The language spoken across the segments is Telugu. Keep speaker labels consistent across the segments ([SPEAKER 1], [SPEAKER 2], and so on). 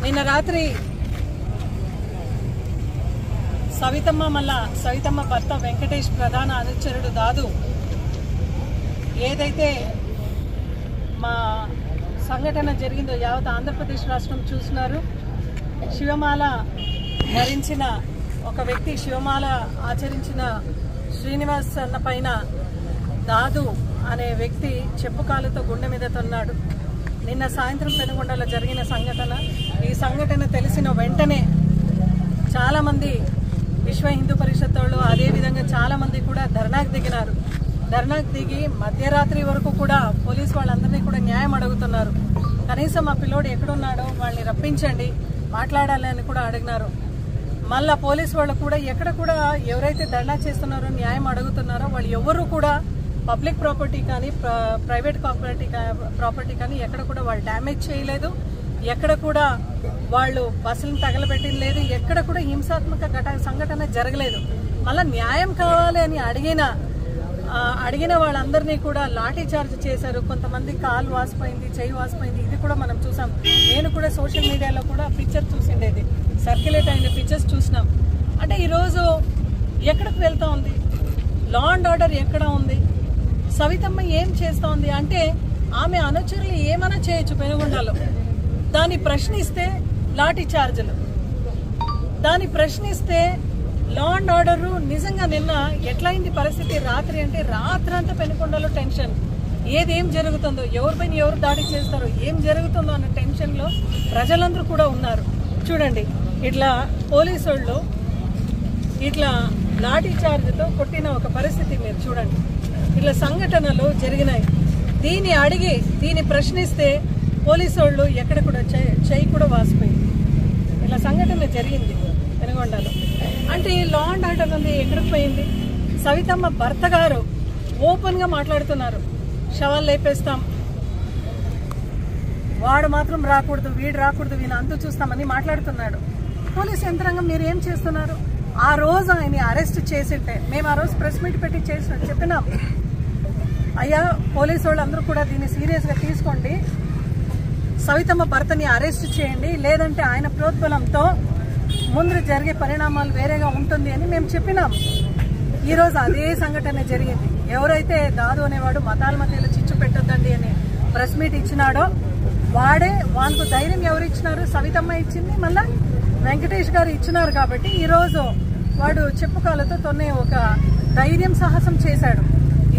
[SPEAKER 1] నిన్న రాత్రి సవితమ్మ భర్త వెంకటేష్ ప్రధాన అనుచరుడు దాదు ఏదైతే మా సంఘటన జరిగిందో యావత్ ఆంధ్రప్రదేశ్ రాష్ట్రం చూస్తున్నారు. శివమాల ధరించిన ఒక వ్యక్తి, శివమాల ఆచరించిన శ్రీనివాస్ అన్న పైన దాదు అనే వ్యక్తి చెప్పుకాలతో గుండె మీద తన్నాడు. నిన్న సాయంత్రం పెనుగొండలో జరిగిన సంఘటన. ఈ సంఘటన తెలిసిన వెంటనే చాలామంది విశ్వ హిందూ పరిషత్ వాళ్ళు, అదేవిధంగా చాలామంది కూడా ధర్నాకు దిగినారు. ధర్నాకు దిగి మధ్యరాత్రి వరకు కూడా పోలీసు వాళ్ళందరినీ కూడా న్యాయం అడుగుతున్నారు. కనీసం ఆ పిల్లోడు ఎక్కడున్నాడో వాళ్ళని రప్పించండి, మాట్లాడాలని కూడా అడిగినారు. మళ్ళా పోలీసు వాళ్ళు కూడా ఎక్కడ కూడా ఎవరైతే ధర్నా చేస్తున్నారో, న్యాయం అడుగుతున్నారో వాళ్ళు ఎవరు కూడా పబ్లిక్ ప్రాపర్టీ కానీ ప్రైవేట్ ప్రాపర్టీ కానీ ఎక్కడ కూడా వాళ్ళు డ్యామేజ్ చేయలేదు. ఎక్కడ కూడా వాళ్ళు బస్సులను తగలబెట్టింది లేదు. ఎక్కడ కూడా హింసాత్మక సంఘటన జరగలేదు. మళ్ళీ న్యాయం కావాలి అని అడిగిన వాళ్ళందరినీ కూడా లాఠీ చార్జ్ చేశారు. కొంతమంది కాలు వాసిపోయింది, చెయ్యి వాసిపోయింది. ఇది కూడా మనం చూసాం. నేను కూడా సోషల్ మీడియాలో కూడా పిక్చర్ చూసిండేది, సర్క్యులేట్ అయిన పిక్చర్స్ చూసినాం. అంటే ఈరోజు ఎక్కడికి వెళ్తా ఉంది? లా అండ్ ఆర్డర్ ఎక్కడ ఉంది? సవితమ్మ ఏం చేస్తూ ఉంది అంటే ఆమె అనుచరులు ఏమైనా చేయొచ్చు పెనుగొండలో. దాన్ని ప్రశ్నిస్తే లాఠీ చార్జీలు, దాన్ని ప్రశ్నిస్తే లా అండ్ ఆర్డర్. నిజంగా నిన్న ఎట్లయింది పరిస్థితి? రాత్రి అంటే రాత్రంతా పెనుగొండలో టెన్షన్. ఏం జరుగుతుందో, ఎవరిపైన ఎవరు దాడి చేస్తారో, ఏం జరుగుతుందో అన్న టెన్షన్లో ప్రజలందరూ కూడా ఉన్నారు. చూడండి, ఇట్లా పోలీసు వాళ్ళు ఇట్లా లాఠీ చార్జ్తో కొట్టిన ఒక పరిస్థితి మీరు చూడండి. ఇట్లా సంఘటనలు జరిగినాయి. దీన్ని ప్రశ్నిస్తే పోలీసు వాళ్ళు ఎక్కడ కూడా చెయ్యి కూడా వాసిపోయింది. ఇలా సంఘటన జరిగింది పెనుగొండలో. అంటే ఈ లా అండ్ ఆర్డర్ అనేది ఎక్కడికి పోయింది? సవితమ్మ భర్త గారు ఓపెన్గా మాట్లాడుతున్నారు, శవాలు లేపేస్తాం, వాడు మాత్రం రాకూడదు, వీడు రాకూడదు, వీని అంతు చూస్తామని మాట్లాడుతున్నాడు. పోలీసు యంత్రాంగం మీరు ఏం చేస్తున్నారు? ఆ రోజు ఆయన అరెస్ట్ చేసింటే మేము ఆ రోజు ప్రెస్ మీట్ పెట్టి చెప్పినాం, అయ్యా పోలీసు వాళ్ళు అందరూ కూడా దీన్ని సీరియస్గా తీసుకోండి, సవితమ్మ భర్తని అరెస్ట్ చేయండి, లేదంటే ఆయన ప్రోద్బలంతో ముందు జరిగే పరిణామాలు వేరేగా ఉంటుంది అని మేము చెప్పినాం. ఈరోజు అదే సంఘటన జరిగింది. ఎవరైతే దాదు అనేవాడు మతాల మధ్యలో చిచ్చు పెట్టొద్దండి అని ప్రెస్ మీట్ ఇచ్చినాడో వానికి ధైర్యం ఎవరు ఇచ్చినారు? సవితమ్మ ఇచ్చింది, మళ్ళా వెంకటేష్ గారు ఇచ్చినారు. కాబట్టి ఈరోజు వాడు చెప్పుకాలతో తొన్నే ఒక ధైర్యం సాహసం చేశాడు.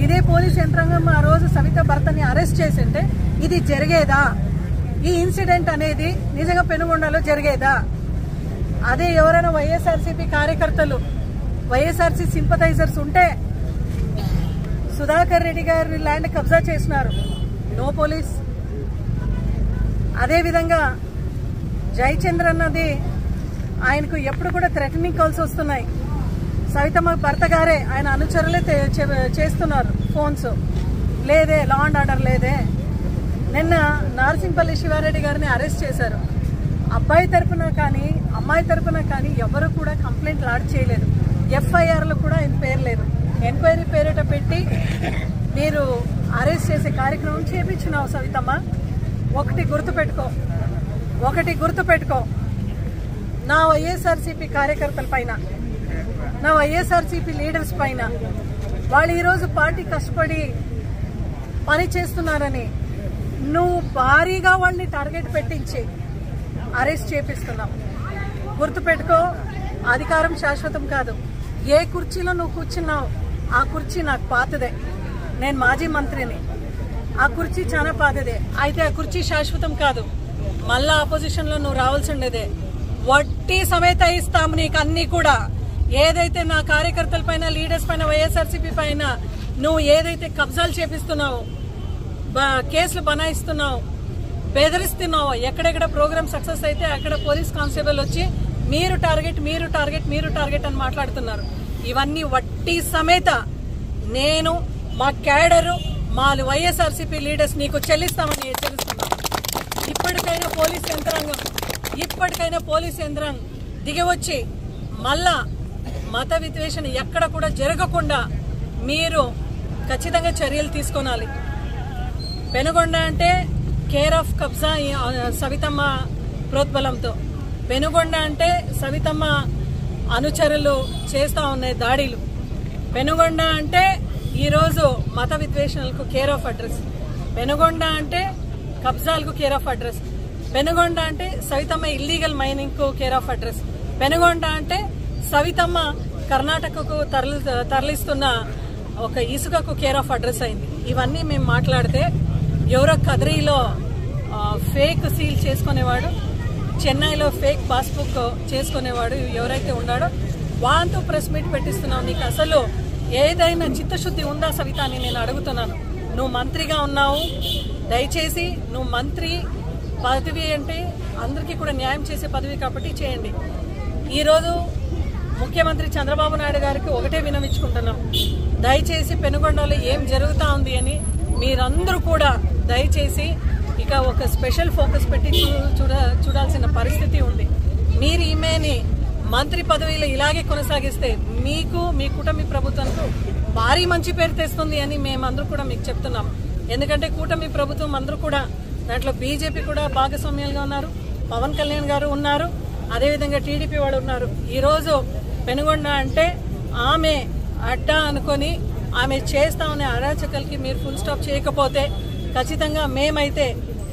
[SPEAKER 1] ఇదే పోలీస్ యంత్రాంగం ఆ రోజు సవిత భర్తని అరెస్ట్ చేసింటే ఇది జరిగేదా? ఈ ఇన్సిడెంట్ అనేది నిజంగా పెనుగొండలో జరిగేదా? అదే ఎవరైనా వైఎస్ఆర్సీపీ కార్యకర్తలు, వైఎస్ఆర్సీ సింపథైజర్స్ ఉంటే సుధాకర్ రెడ్డి గారి ల్యాండ్ కబ్జా చేసినారు, నో పోలీస్. అదేవిధంగా జయచంద్ర అన్నది ఆయనకు ఎప్పుడు కూడా థ్రెటనింగ్ కాల్స్ వస్తున్నాయి. సవితమ్మ భర్త గారే ఆయన అనుచరులే చేస్తున్నారు ఫోన్స్. లేదే, లా అండ్ ఆర్డర్ లేదే. నిన్న నార్సింపల్లి శివారెడ్డి గారిని అరెస్ట్ చేశారు. అబ్బాయి తరపున కానీ అమ్మాయి తరపున కానీ ఎవరు కూడా కంప్లైంట్ లాడ్జ్ చేయలేదు. ఎఫ్ఐఆర్లో కూడా ఆయన పేరు లేదు. ఎంక్వైరీ పేరిట పెట్టి మీరు అరెస్ట్ చేసే కార్యక్రమం చేపించినావు సవితమ్మ. ఒకటి గుర్తుపెట్టుకో, నా వైఎస్ఆర్సీపీ కార్యకర్తల పైన, నా వైఎస్ఆర్సీపీ లీడర్స్ పైన వాళ్ళు ఈరోజు పార్టీ కష్టపడి పని చేస్తున్నారని నువ్వు భారీగా వాళ్ళని టార్గెట్ పెట్టించి అరెస్ట్ చేపిస్తున్నావు. గుర్తుపెట్టుకో, అధికారం శాశ్వతం కాదు. ఏ కుర్చీలో నువ్వు కూర్చున్నావు ఆ కుర్చీ నాకు పాతదే. నేను మాజీ మంత్రిని, ఆ కుర్చీ చాలా పాతదే. అయితే ఆ కుర్చీ శాశ్వతం కాదు. మళ్ళా ఆపోజిషన్ లో నువ్వు రావాల్సి ఉండేదే. వడ్డీ సమేత ఇస్తాము నీకు అన్ని కూడా. ఏదైతే నా కార్యకర్తల పైన, లీడర్స్ పైన, వైఎస్ఆర్సీపీ పైన నువ్వు ఏదైతే కబ్జాలు చేపిస్తున్నావు, కేసులు బనాయిస్తున్నావు, బెదిరిస్తున్నావు, ఎక్కడెక్కడ ప్రోగ్రామ్ సక్సెస్ అయితే అక్కడ పోలీస్ కానిస్టేబుల్ వచ్చి మీరు టార్గెట్ అని మాట్లాడుతున్నారు. ఇవన్నీ వడ్డీ సమేత నేను, మా క్యాడరు, మా వైఎస్ఆర్సీపీ లీడర్స్ నీకు చెల్లిస్తామని హెచ్చరిస్తున్నాను. ఇప్పటికైనా పోలీస్ యంత్రాంగం దిగివచ్చి మళ్ళా మత విద్వేషణ ఎక్కడ కూడా జరగకుండా మీరు ఖచ్చితంగా చర్యలు తీసుకోవాలి. పెనుగొండ అంటే కేర్ ఆఫ్ కబ్జా సవితమ్మ ప్రోద్బలంతో. పెనుగొండ అంటే సవితమ్మ అనుచరులు చేస్తా ఉన్నాయి దాడులు. పెనుగొండ అంటే ఈరోజు మత విద్వేషణలకు కేర్ ఆఫ్ అడ్రస్. పెనుగొండ అంటే కబ్జాలకు కేర్ ఆఫ్ అడ్రస్. పెనుగొండ అంటే సవితమ్మ ఇల్లీగల్ మైనింగ్ కు కేర్ ఆఫ్ అడ్రస్. పెనుగొండ అంటే సవితమ్మ కర్ణాటకకు తరలిస్తున్న ఒక ఇసుకకు కేర్ ఆఫ్ అడ్రస్ అయింది. ఇవన్నీ మేము మాట్లాడితే ఎవరో కదిరిలో ఫేక్ సీల్ చేసుకునేవాడు, చెన్నైలో ఫేక్ పాస్బుక్ చేసుకునేవాడు ఎవరైతే ఉన్నాడో వాంతో ప్రెస్ మీట్ పెట్టిస్తున్నావు. నీకు అసలు ఏదైనా చిత్తశుద్ధి ఉందా సవిత అని నేను అడుగుతున్నాను. నువ్వు మంత్రిగా ఉన్నావు, దయచేసి నువ్వు మంత్రి పదవి అంటే అందరికీ కూడా న్యాయం చేసే పదవి కాబట్టి చేయండి. ఈరోజు ముఖ్యమంత్రి చంద్రబాబు నాయుడు గారికి ఒకటే వినవించుకుంటున్నాం, దయచేసి పెనుగొండలో ఏం జరుగుతూ ఉంది అని మీరందరూ కూడా దయచేసి ఇక ఒక స్పెషల్ ఫోకస్ పెట్టి చూడాల్సిన పరిస్థితి ఉంది. మీరు ఈమెని మంత్రి పదవిలో ఇలాగే కొనసాగిస్తే మీకు మీ కూటమి ప్రభుత్వానికి భారీ మంచి పేరు తెస్తుంది అని మేమందరూ కూడా మీకు చెప్తున్నాం. ఎందుకంటే కూటమి ప్రభుత్వం అందరూ కూడా దాంట్లో బీజేపీ కూడా భాగస్వామ్యాలుగా ఉన్నారు, పవన్ కళ్యాణ్ గారు ఉన్నారు, అదేవిధంగా టీడీపీ వాడు ఉన్నారు. ఈరోజు పెనుగొండ అంటే ఆమె అడ్డా అనుకొని ఆమె చేస్తా ఉన్న అరాచకలకి మీరు ఫుల్ స్టాప్ చేయకపోతే ఖచ్చితంగా మేమైతే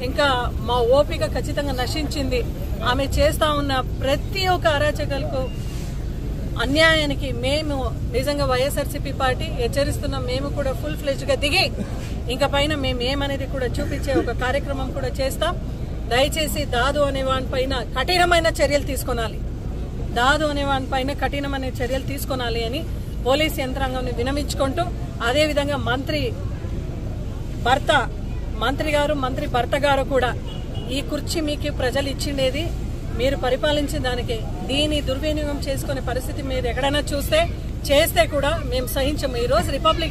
[SPEAKER 1] ఇంకా మా ఓపిక ఖచ్చితంగా నశించింది. ఆమె చేస్తా ఉన్న ప్రతి ఒక్క అరాచకలకు అన్యాయానికి మేము నిజంగా వైఎస్ఆర్సీపీ పార్టీ హెచ్చరిస్తున్నాం. మేము కూడా ఫుల్ ఫ్లెడ్జ్ గా దిగి ఇంకా పైన మేము ఏమనేది కూడా చూపించే ఒక కార్యక్రమం కూడా చేస్తాం. దయచేసి దాదు అనే వానిపైన కఠినమైన చర్యలు తీసుకొనాలి, దాదు అనే వానిపైన కఠినమైన చర్యలు తీసుకొనాలి అని పోలీస్ యంత్రాంగం వినమించుకుంటూ, అదేవిధంగా మంత్రి భర్త గారు కూడా ఈ కుర్చీ మీకు ప్రజలు ఇచ్చిండేది మీరు పరిపాలించిన దానికి, దీని దుర్వినియోగం చేసుకునే పరిస్థితి మీరు ఎక్కడైనా చేస్తే కూడా మేము సహించము. ఈరోజు రిపబ్లిక్